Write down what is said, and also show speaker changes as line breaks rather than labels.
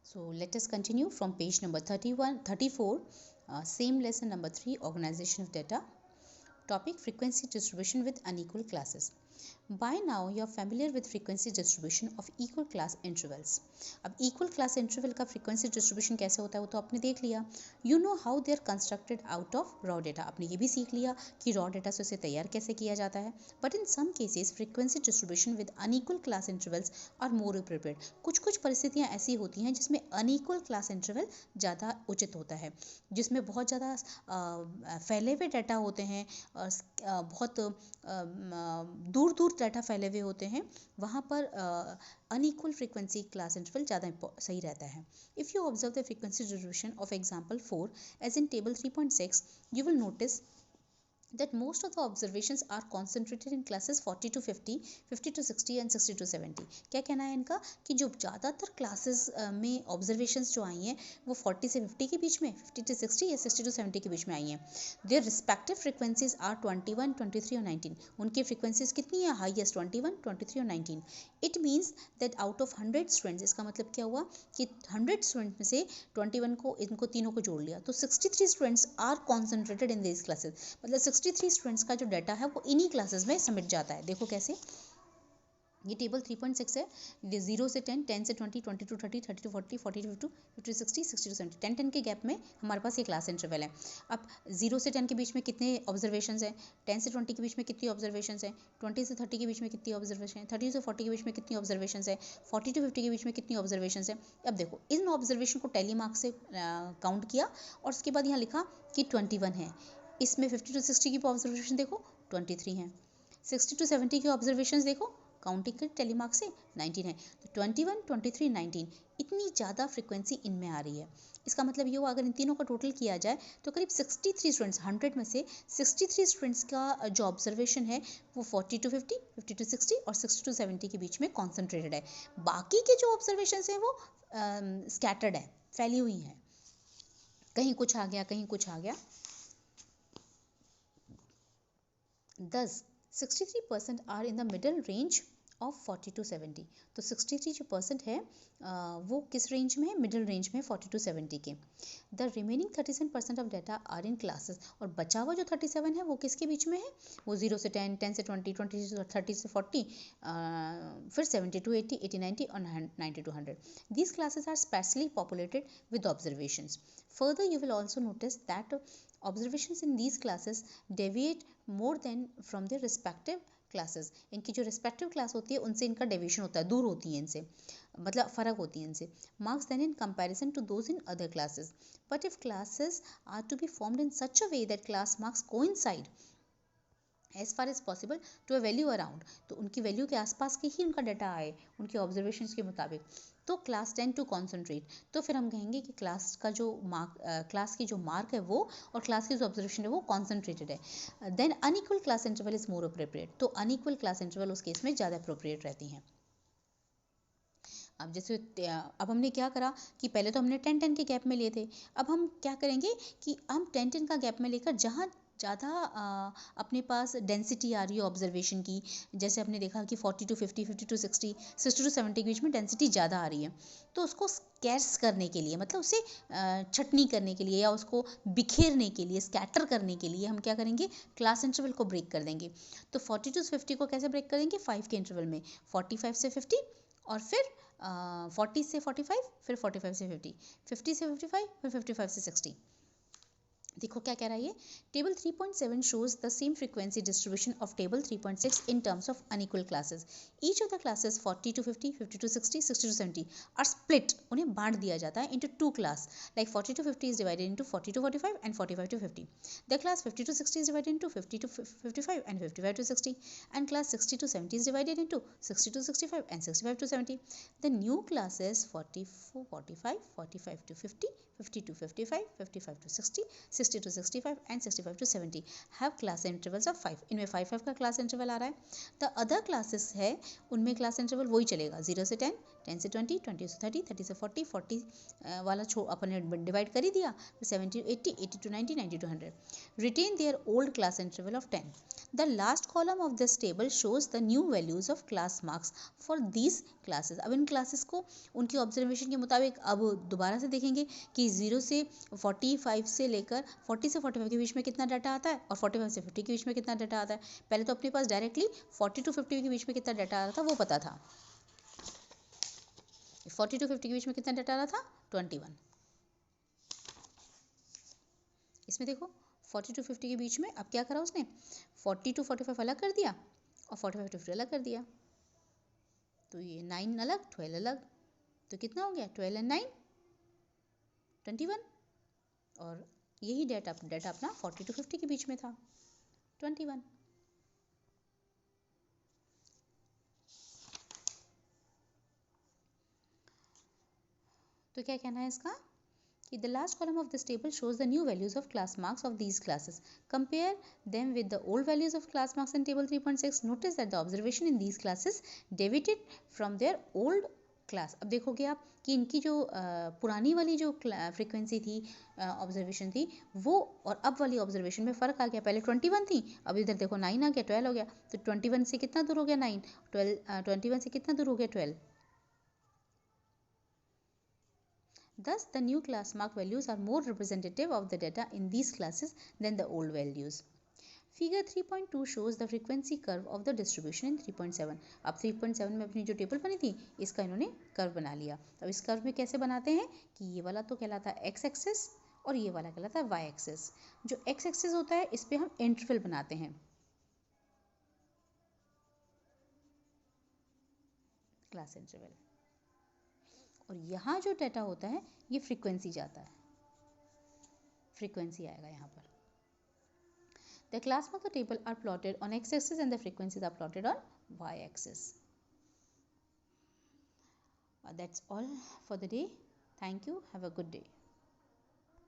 So let us continue from page number 34, same lesson number 3, organization of data. Topic: frequency distribution with unequal classes. By now you are familiar with frequency distribution of equal class intervals. अब equal class interval का frequency distribution कैसे होता है वो तो आपने देख लिया. You know how they are constructed out of raw data. आपने ये भी सीख लिया कि raw data से उसे तैयार कैसे किया जाता है. But in some cases frequency distribution with unequal class intervals are more appropriate. कुछ परिस्थितियाँ ऐसी होती हैं जिसमें unequal class interval ज़्यादा उचित होता है, जिसमें बहुत ज़्यादा फैले हुए डाटा होते हैं, बहुत दूर दूर डाटा फैले हुए होते हैं, वहाँ पर अनइक्वल फ्रीक्वेंसी क्लास इंटरवल ज़्यादा सही रहता है. If you observe the frequency distribution of example 4 as in table 3.6, you will notice that most of the observations are concentrated in classes 40 to 50, 50 to 60 and 60 to 70. क्या कहना है इनका कि जो ज़्यादातर क्लासेस में ऑब्जर्वेशंस जो आई हैं वो 40 से 50 के बीच में, 50 to 60 या 60 to 70 के बीच में आई हैं. देयर रिस्पेक्टिव फ्रिक्वेंसीज आर 21, 23 और 19. उनकी फ्रिक्वेंसीज कितनी है? हाईएस्ट 21, 23 और 19. It means that out of 100 students, इसका मतलब क्या हुआ कि 100 स्टूडेंट में से 21 को इनको तीनों को जोड़ लिया तो 63 students are concentrated in this classes. मतलब 63 स्टूडेंट्स का जो डाटा है वो इन्हीं क्लासेस में समिट जाता है. देखो कैसे, ये टेबल 3.6 है. 0 से 10, 10 से 20, 20 to 30, 30 to 40, 40 to 50, 50 to 60, 60 to 70. 10 के गैप में हमारे पास ये क्लास इंटरवल है. अब 0 से 10 के बीच में कितने ऑब्जर्वेशंस हैं? 10 से 20 के बीच में कितनी ऑब्जर्वेशंस हैं? 20 से 30 के बीच में कितनी ऑब्जर्वेशन है? 30 से 40 के बीच में कितनी ऑब्जर्वेशंस है? 40 to 50 के बीच में कितनी ऑब्जर्वेशंस है? अब देखो, इन ऑब्जर्वेशन को टैली मार्क से काउंट किया और उसके बाद यहाँ लिखा कि 21 है. इसमें 50 to 60 की ऑब्जर्वेशन देखो 23 हैं. 60 to 70 की ऑब्जर्वेशंस देखो काउंटिंग के टेलीमार्क से 19 है. तो 21, 23, 19 इतनी ज़्यादा फ्रिक्वेंसी इनमें आ रही है. इसका मतलब ये हुआ अगर इन तीनों का टोटल किया जाए तो करीब 63 स्टूडेंट्स, 100 में से 63 स्टूडेंट्स का जो ऑब्जर्वेशन है वो 40 to 50, 50 to 60 और 60 to 70 के बीच में कॉन्सेंट्रेटेड है. बाकी के जो ऑब्जर्वेशन हैं वो स्कैटर्ड है, फैली हुई हैं, कहीं कुछ आ गया कहीं कुछ आ गया. Thus 63% are in the middle range of 40 to 70. तो 63 जो परसेंट है वो किस रेंज में है? मिडिल रेंज में, 40 to 70 के. The remaining 37% of data are in classes. और बचा हुआ जो 37 है वो किसके बीच में है? वो 0 से 10, 10 से 20, 20 से 30 से 40, फिर 70 to 80, 80, 90 और 90 to 100. These classes are sparsely populated with observations. Further, you will also notice that observations in these classes deviate more than from their respective classes. इनकी जो रिस्पेक्टिव क्लास होती है उनसे इनका डेविएशन होता है, दूर होती है इनसे, मतलब फ़र्क होती है इनसे. Marks then in comparison to those in other classes. But if classes are to be formed in such a way that class marks coincide as far as possible to a value around, तो उनकी value के आसपास के ही उनका data आए उनके observations के मुताबिक, तो क्लास टेंड टू कॉन्सेंट्रेट. तो फिर हम कहेंगे कि क्लास का जो क्लास की जो मार्क है वो और क्लास की जो ऑब्जर्वेशन है वो कॉन्सेंट्रेटेड है. Then unequal class interval is more appropriate. तो अनइक्वल क्लास इंटरवल उस केस में ज़्यादा अप्रोप्रिएट रहती हैं. अब जैसे अब हमने क्या करा कि पहले तो हमने 10-10 के गैप में लिए थे. अब हम क्या करेंगे कि हम 10-10 का गैप में लेकर जहाँ ज़्यादा अपने पास डेंसिटी आ रही है ऑब्जर्वेशन की, जैसे आपने देखा कि 40 to 50, 50 to 60, 60 to 70 के बीच में डेंसिटी ज़्यादा आ रही है, तो उसको स्कैर्स करने के लिए, मतलब उसे छटनी करने के लिए या उसको बिखेरने के लिए, स्कैटर करने के लिए हम क्या करेंगे? क्लास इंटरवल को ब्रेक कर देंगे. तो 40 to 50 को कैसे ब्रेक कर देंगे? 5 के इंटरवल में, 45 से 50 और फिर 40 से 45, फिर 45 से 50, 50 से 55, फिर 55 से 60. देखो क्या कह रहा है ये. Table 3.7 shows the same frequency distribution of table 3.6 in terms of unequal classes. Each of the classes 40 to 50, 50 to 60, 60 to 70 are split. उन्हें बांट दिया जाता है into two class. Like 40 to 50 is divided into 40 to 45 and 45 to 50. The class 50 to 60 is divided into 50 to 55 and 55 to 60. And class 60 to 70 is divided into 60 to 65 and 65 to 70. The new classes 44, 45, 45 to 50, 50 to 55, 55 to 60, 60 to 65 and 65 to 70 have class intervals of 5. इनमें 5 का class interval आ रहा है. The other classes है उनमें class interval वही चलेगा, 0 से 10, 10 से 20, 20 से 30, 30 से 40, 40 वाला अपन ने डिवाइड कर ही दिया, फिर 70 to 80, 80 to 90, 90 to 100. Retain their old class interval of 10. The last column of this table shows the new values of class marks for these classes. अब इन क्लासेस को उनकी ऑब्जर्वेशन के मुताबिक अब दोबारा से देखेंगे कि 0 से 45 से लेकर 40 से 45 के बीच में कितना डाटा आता है और 45 से 50 के बीच में कितना डाटा आता है. पहले तो अपने पास डायरेक्टली 40 to 50 के बीच में कितना डाटा आ रहा था वो पता था. 40 to 50 के बीच में कितना डाटा आ रहा था 21. इसमें देखो 40 to 50 के बीच में अब क्या करा उसने 40 to 45 अलग कर दिया और 45 to 50 अलग कर दिया. तो ये 9 अलग 12 अलग, तो कितना हो गया 12 and 9 21. और यही डाटा अपना 40 to 50 के बीच में था 21. तो क्या कहना है इसका कि the last column of this table shows the new values of class marks of these classes. Compare them with the old values of class marks in table 3.6. Notice that the observation in these classes deviated from their old class. अब देखोगे आप कि इनकी जो पुरानी वाली जो frequency थी ऑब्जर्वेशन थी वो और अब वाली ऑब्जर्वेशन में फ़र्क आ गया. पहले 21 थी, अब इधर देखो 9 आ गया, 12 हो गया. तो 21 से कितना दूर हो गया 9, 21 से कितना दूर हो गया 12. Thus, the new class mark values are more representative of the data in these classes than the old values. Figure 3.2 shows the frequency curve of the distribution in 3.7. अब 3.7 में अपनी जो टेबल बनी थी इसका इन्होंने कर्व बना लिया. अब इस कर्व में कैसे बनाते हैं कि ये वाला तो कहलाता है x एक्सिस और ये वाला कहलाता है y एक्सिस. जो x एक्सिस होता है इस पे हम इंटरवल बनाते हैं, क्लास इंटरवल, और यहाँ जो डेटा होता है ये फ्रीक्वेंसी जाता है, फ्रीक्वेंसी आएगा यहाँ पर. The class mark table are plotted on x-axis and the frequencies are plotted on y-axis. That's all for the day. Thank you. Have a good day.